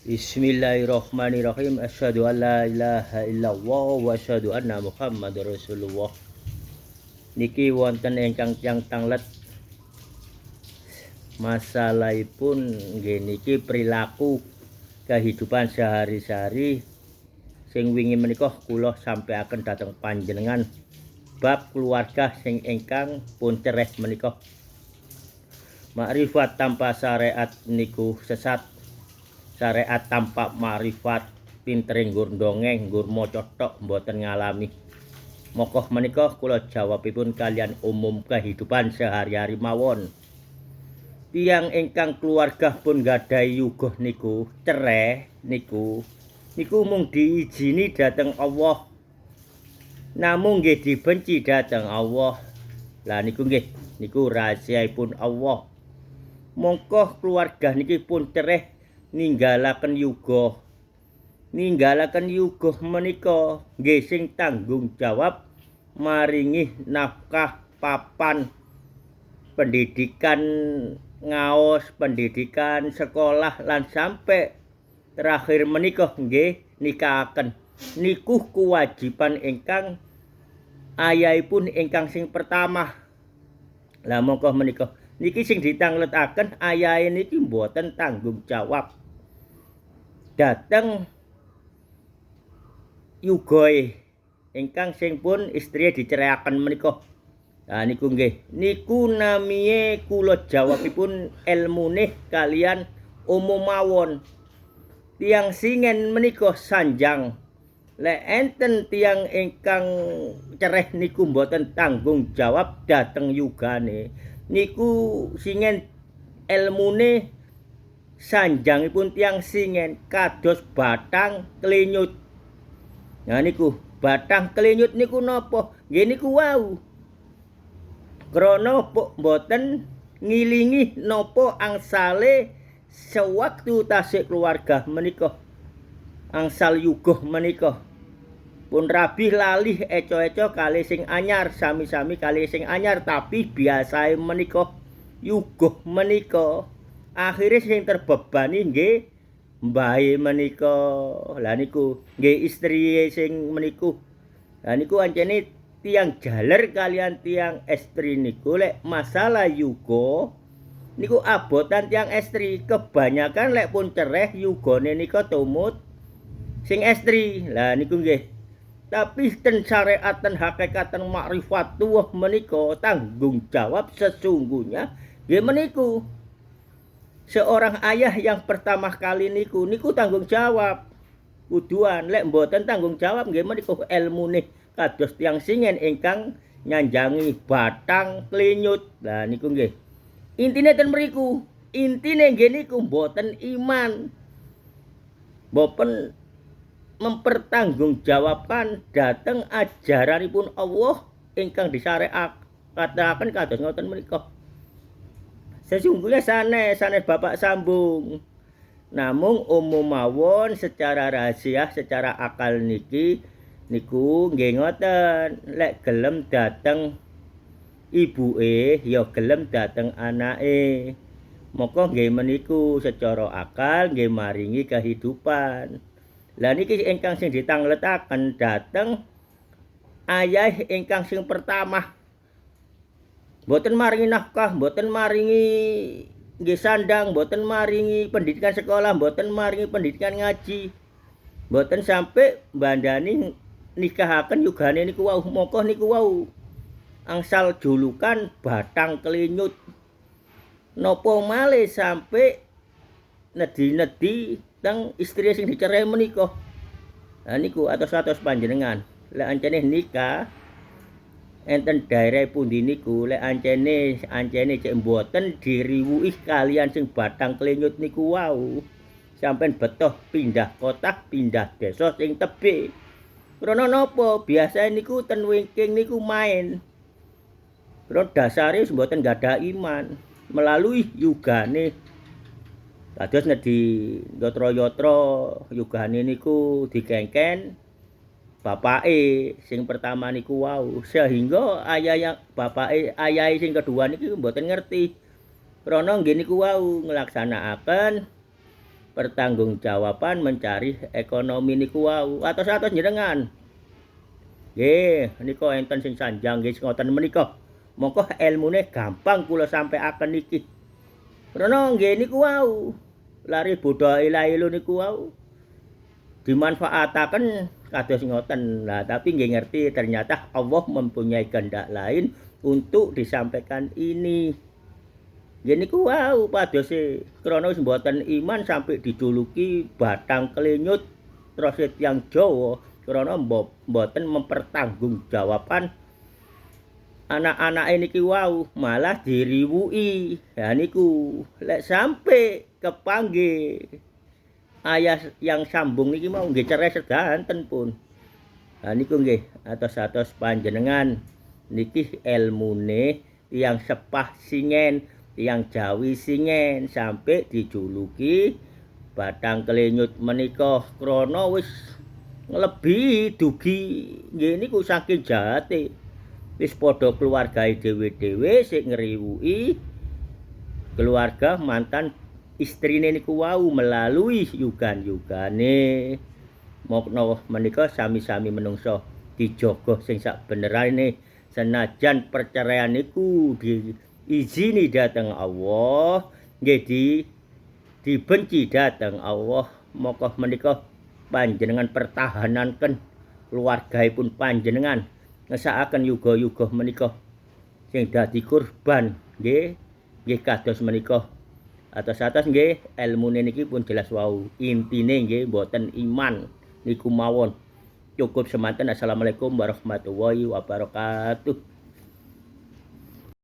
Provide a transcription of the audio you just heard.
Bismillahirrahmanirrahim. Asyhadu an la ilaha illallah wa asyhadu anna Muhammadar Rasulullah. Niki wonten ingkang tiyang tanglet masalahipun nggih niki perilaku kehidupan sehari-hari sing wingi menika kula sampaiaken dhateng panjenengan bab keluarga sing ingkang pun cereh menika. Makrifat tanpa syariat niku sesat. Syariat tanpa makrifat pintering nggur ndongeng nggur maca tok mboten ngalami. Mokoh menika kula jawabipun kalian umum kehidupan sehari-hari mawon. Tiyang ingkang keluarga pun gadhahi yuga niku cereh niku mung diizini dhateng Allah. Namung nggih dibenci dhateng Allah. Lah niku nggih niku rahasiaipun Allah. Mongko keluarga niki pun cereh ninggalaken yuga menika nggih sing tanggung jawab maringi nafkah papan pendidikan ngaos, pendidikan sekolah lan sampai terakhir menika nggih nikahaken. Niku kewajiban ingkang ayahipun ingkang sing pertama. Lah mongko menika niki sing ditangletaken ayahe niki mboten tanggung jawab dhateng yugae ingkang sing pun istri diceraiaken menika. Nah niku nggih niku namiye kula jawabipun elmune kalian umum mawon. Tiyang singen menika sanjang. Lek enten tiyang ingkang cereh niku mboten tanggung jawab dhateng yugane. Niku singen elmune sanjangipun tiyang singen kados batang klenyut. Nah niku batang klenyut niku napa? Nggih niku wau. Krana mboten ngilingi napa angsale sewaktu tasih keluarga menika. Angsal yuga menika. Pun rabih lalih eco-eco kalih sing anyar, sami-sami kalih sing anyar, tapi biasae menika yuga menika akhire sing terbebani nggih mbahe menika. Lah niku nggih istri sing meniku. Lah niku ancene tiyang jaler kalian tiyang estri niku lek masalah yuga niku abotan tiyang estri. Kebanyakan lek pun cereh yugane nika tumut sing estri. Lah niku nggih. Tapi ten syariat ten hakikatan makrifatuh menika tanggung jawab sesungguhnya nggih meniku. Seorang ayah yang pertama kali niku tanggung jawab. Kuduan lek mboten tanggung jawab nggih menika elmune kados tiyang singen ingkang nyanjangi batang klenyut. Lah niku nggih. Intine ten mriku, intine nggih niku mboten iman. Mboten mempertanggungjawabkan dhateng ajaranipun Allah ingkang disyariataken kados ngoten menika. Sesungguhnya sanes Bapak sambung. Namung umum mawon secara rahasia, secara akal niku nggih ngoten. Lek gelem dhateng ibuke ya gelem dhateng anake. Moko nggih meniku secara akal nggih maringi kehidupan. Lah niki ingkang sing ditangletaken dhateng ayah ingkang sing pertama. Mboten maringi nafkah, mboten maringi nggih sandang, mboten maringi pendidikan sekolah, mboten maringi pendidikan ngaji. Mboten sampai mbandani nikahaken yugane niku wau. Moko niku wau angsal julukan batang klenyut. Napa malih sampai nedi-nedi teng istri sing dicerai menika. Lah niku atos-atos panjenengan. Lek ancene nikah enten daerah pundi niku lek ancene cek mboten diriwuhi kalian sing batang klenyut niku wau. Sampeyan betoh pindah kota, pindah desa sing tebih. Krana napa? Biasane niku ten wingking niku main. Krana dasare mboten gadah iman melalui yugane. Kados nedhi yatra-yatra yugane niku dikengken bapake sing pertama niku wau. Sehingga ayahe sing kedua niki mboten ngerti. Krana nggih niku wau nglaksanakaken pertanggungjawaban mencari ekonomi niku wau. Atos-atos njenengan. Nggih, nika enten sing sanjang nggih ngoten menika. Monggo elmune gampang kula sampaiaken niki. Krana nggih niku wau. Lari Buddha ilailu niku wau dimanfaataken kados ngoten. Nah, tapi nggih ngerti ternyata Allah mempunyai kehendak lain untuk disampaikan ini. Nggih niku wau padose krana wis mboten iman sampai dijuluki batang klenyut terus tiyang Jawa krana mboten mempertanggungjawaban anak-anake niki wau malah diriwuki. Ha niku lek sampai kepanggih ayah yang sambung niki mau nggih cerai sedanten pun. Ha niku nggih atos-atos panjenengan niki elmune tiyang sepah singen, tiyang Jawi singen sampai dijuluki batang klenyut menika krana wis nglebihi dugi nggih niku saking jahate. Wis padha keluargae dhewe-dhewe sing ngriwuki keluarga mantan istrine niku wau melalui yugan-yugane. Mokno menika sami-sami menungso dijaga sing sak benerane senajan perceraian niku diizini dhateng Allah, nggih dibenci dhateng Allah. Moko menika panjenengan pertahananken keluargaipun panjenengan ngesakaken yuga-yuga menika sing dadi kurban nggih kados menika. Atos-atos nggih elmune niki pun jelas wau. Intine nggih mboten iman niku mawon. Cukup semanten. Assalamualaikum warahmatullahi wabarakatuh.